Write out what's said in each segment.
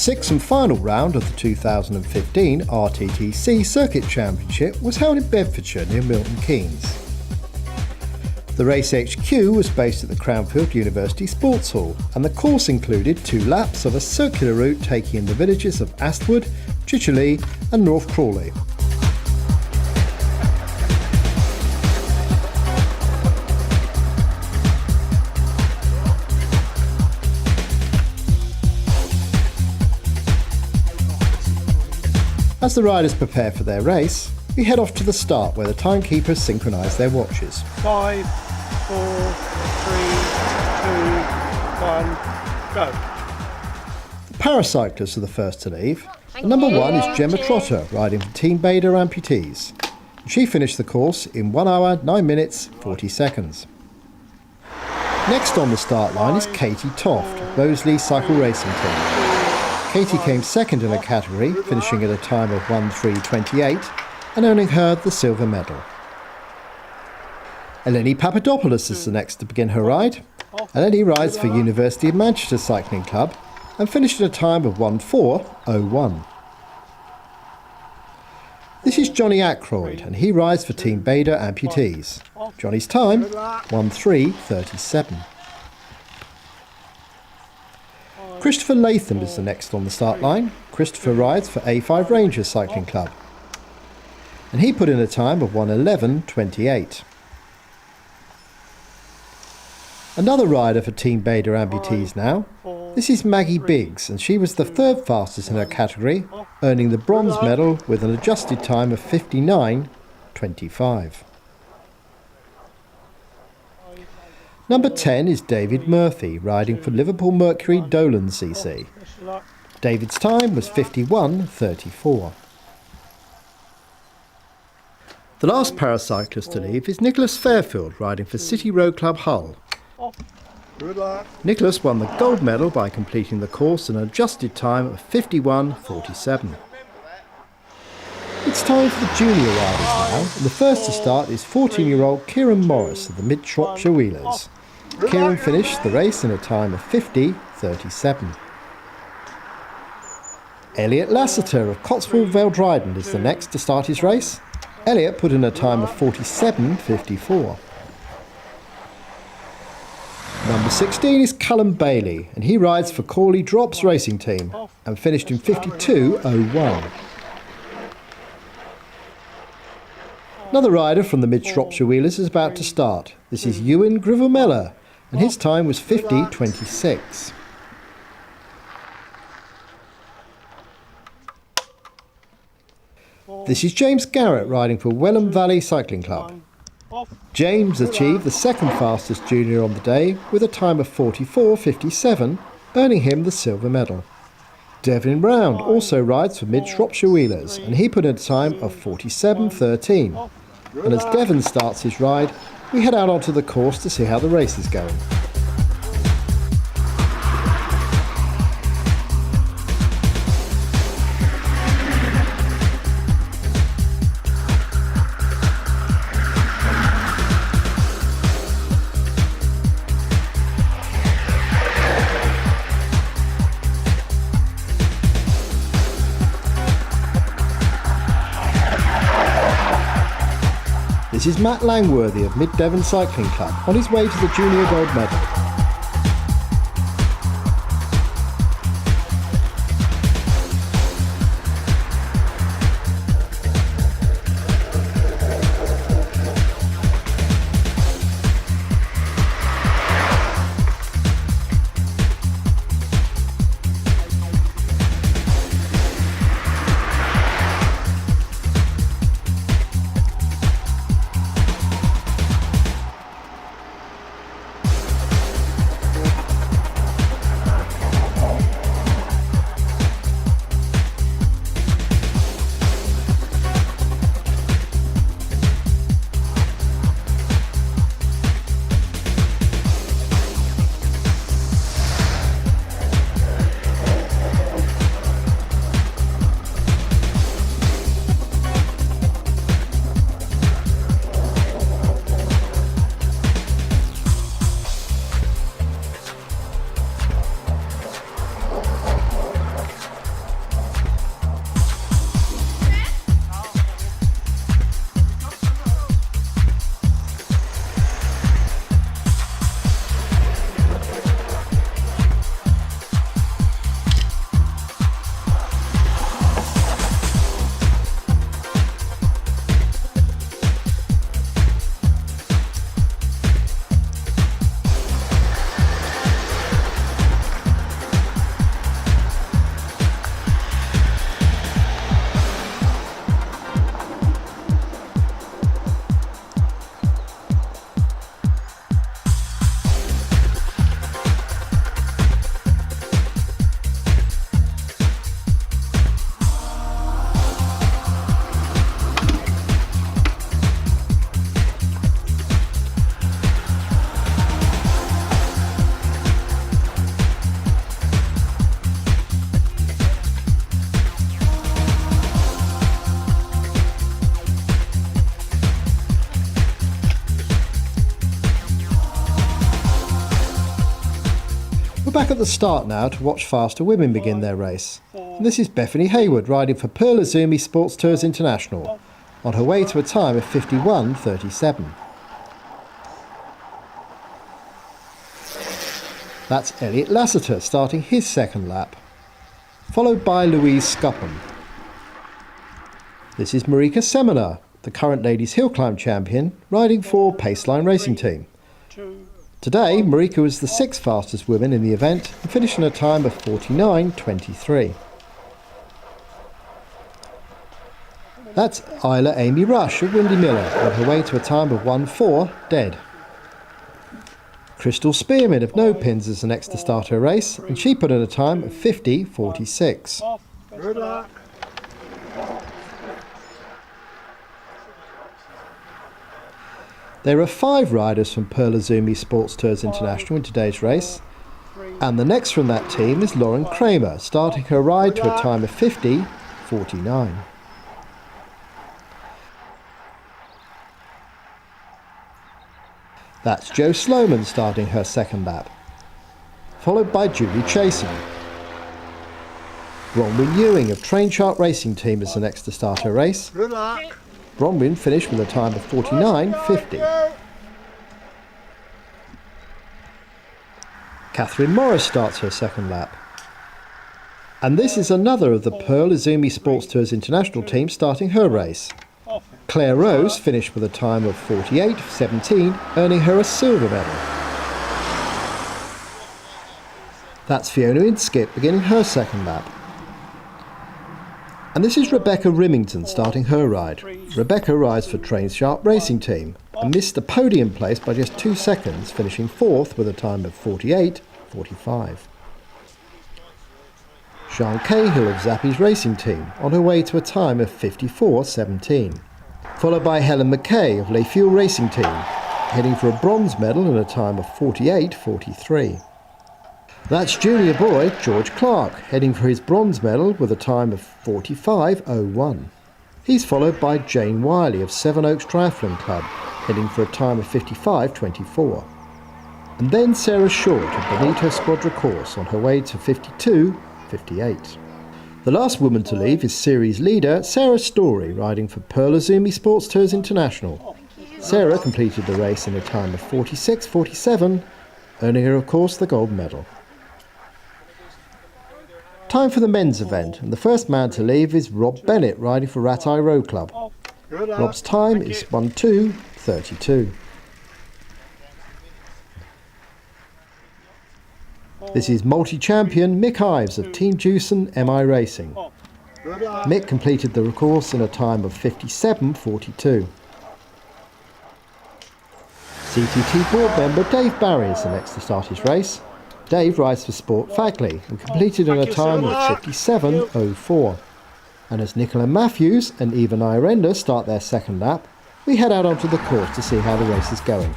sixth and final round of the 2015 RTTC Circuit Championship was held in Bedfordshire near Milton Keynes. The race HQ was based at the Cranfield University Sports Hall, and the course included 2 laps of a circular route taking in the villages of Astwood, Chicheley and North Crawley. As the riders prepare for their race, we head off to the start where the timekeepers synchronise their watches. 5, 4, 3, 2, 1, go. The paracyclists are the first to leave. And number 1 is Gemma Trotter, riding for Team Bader Amputees. She finished the course in 1 hour, 9 minutes, 40 seconds. Next on the start line is Katie Toft, Roseley Cycle Racing Team. Katie came second in her category, finishing at a time of 1:3:28 and earning her the silver medal. Eleni Papadopoulos is the next to begin her ride. Eleni rides for University of Manchester Cycling Club and finished at a time of 1:4:01. This is Johnny Ackroyd, and he rides for Team Bader Amputees. Johnny's time, 1:3:37. Christopher Latham is the next on the start line. Christopher rides for A5 Rangers Cycling Club, and he put in a time of 1:11:28. Another rider for Team Bader Amputees now. This is Maggie Biggs, and she was the 3rd fastest in her category, earning the bronze medal with an adjusted time of 59:25. Number 10 is David Murphy, riding for Liverpool Mercury Dolan CC. David's time was 51:34. The last paracyclist to leave is Nicholas Fairfield, riding for City Road Club Hull. Nicholas won the gold medal by completing the course in an adjusted time of 51:47. It's time for the junior riders now, and the first to start is 14-year-old Kieran Morris of the Mid Shropshire Wheelers. Kieran finished the race in a time of 50:37. Elliot Lassiter of Cotswold Vale Dryden is the next to start his race. Elliot put in a time of 47:54. Number 16 is Callum Bailey, and he rides for Corley Drops Racing Team and finished in 52:01. Another rider from the Mid Shropshire Wheelers is about to start. This is Ewan Grivomella, and his time was 50:26. This is James Garrett riding for Welham Valley Cycling Club. James achieved the 2nd fastest junior on the day with a time of 44:57, earning him the silver medal. Devin Round also rides for Mid Shropshire Wheelers, and he put in a time of 47:13. And as Devon starts his ride, we head out onto the course to see how the race is going. This is Matt Langworthy of Mid Devon Cycling Club on his way to the junior gold medal. back at the start now to watch faster women begin their race. And this is Bethany Hayward riding for Pearl Izumi Sports Tours International, on her way to a time of 51.37. That's Elliot Lasseter starting his second lap, followed by Louise Scuppon. This is Marika Seminar, the current ladies hill climb champion, riding for Paceline Racing Team. Today, Marika was the 6th fastest woman in the event and finished in a time of 49.23. That's Isla Amy Rush of Windy Miller on her way to a time of 1:04 dead. Crystal Spearman of No Pins is the next to start her race, and she put in a time of 50.46. Good luck. There are 5 riders from Pearl Izumi Sports Tours International in today's race, and the next from that team is Lauren Kramer, starting her ride to a time of 50.49. That's Jo Sloman starting her second lap, followed by Julie Chasen. Bronwyn Ewing of Train Chart Racing Team is the next to start her race. Good luck. Bronwyn finished with a time of 49.50. Catherine Morris starts her second lap. And this is another of the Pearl Izumi Sports Tours International team starting her race. Claire Rose finished with a time of 48.17, earning her a silver medal. That's Fiona Inskip beginning her second lap. And this is Rebecca Rimington starting her ride. Rebecca rides for Train Sharp Racing Team and missed the podium place by just 2 seconds, finishing 4th with a time of 48.45. Sian Cahill of Zappy's Racing Team on her way to a time of 54.17. Followed by Helen McKay of Les Fuel Racing Team, heading for a bronze medal in a time of 48.43. That's junior boy George Clark, heading for his bronze medal with a time of 45.01. He's followed by Jane Wiley of Seven Oaks Triathlon Club, heading for a time of 55.24. And then Sarah Short of Benito Squadra Course on her way to 52.58. The last woman to leave is series leader Sarah Story, riding for Pearl Izumi Sports Tours International. Sarah completed the race in a time of 46.47, earning her, of course, the gold medal. Time for the men's event, and the first man to leave is Rob Bennett, riding for Ratai Road Club. Rob's time is 1:02.32. This is multi-champion Mick Ives of Team Jewson MI Racing. Mick completed the course in a time of 57.42. CTT board member Dave Barry is the next to start his race. Dave rides for Sport Fagley and completed in a time of 57.04. And as Nicola Matthews and Eva Nyarenda start their second lap, we head out onto the course to see how the race is going.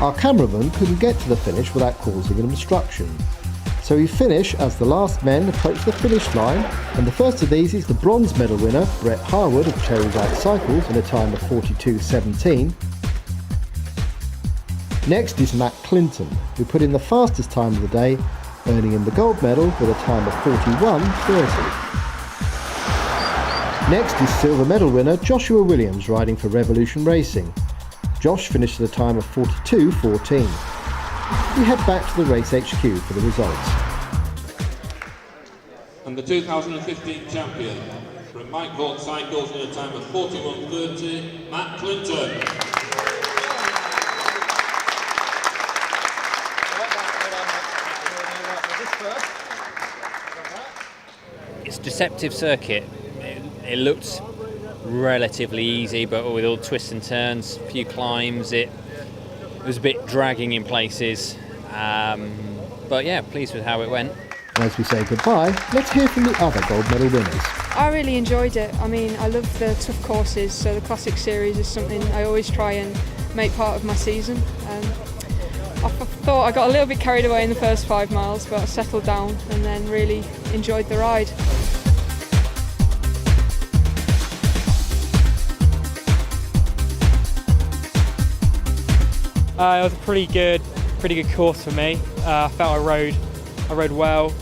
Our cameraman couldn't get to the finish without causing an obstruction. So we finish as the last men approach the finish line, and the first of these is the bronze medal winner, Brett Harwood of Cherry White Cycles, in a time of 42.17. Next is Matt Clinton, who put in the fastest time of the day, earning him the gold medal with a time of 41.30. Next is silver medal winner Joshua Williams riding for Revolution Racing. Josh finished at a time of 42.14. We head back to the Race HQ for the results. And the 2015 champion from Mike Vault Cycles in a time of 41.30, Matt Clinton. It's a deceptive circuit. It looked relatively easy, but with all twists and turns, a few climbs, it was a bit dragging in places. But yeah, pleased with how it went. As we say goodbye, let's hear from the other gold medal winners. I really enjoyed it. I mean, I love the tough courses, so the Classic Series is something I always try and make part of my season. I thought I got a little bit carried away in the first 5 miles, but I settled down and then really enjoyed the ride. It was a pretty good course for me. I felt I rode well.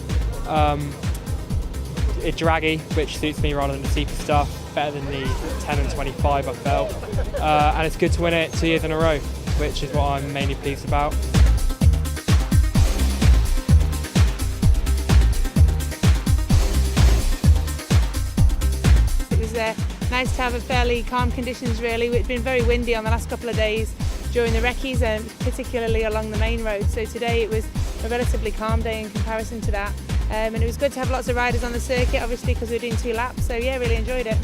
It's draggy, which suits me rather than the steeper stuff. Better than the 10 and 25 I felt. And it's good to win it 2 years in a row, which is what I'm mainly pleased about. It was nice to have a fairly calm conditions really. It's been very windy on the last couple of days during the recce's and particularly along the main road. So today it was a relatively calm day in comparison to that. And it was good to have lots of riders on the circuit, obviously because we were doing 2 laps. So yeah, really enjoyed it.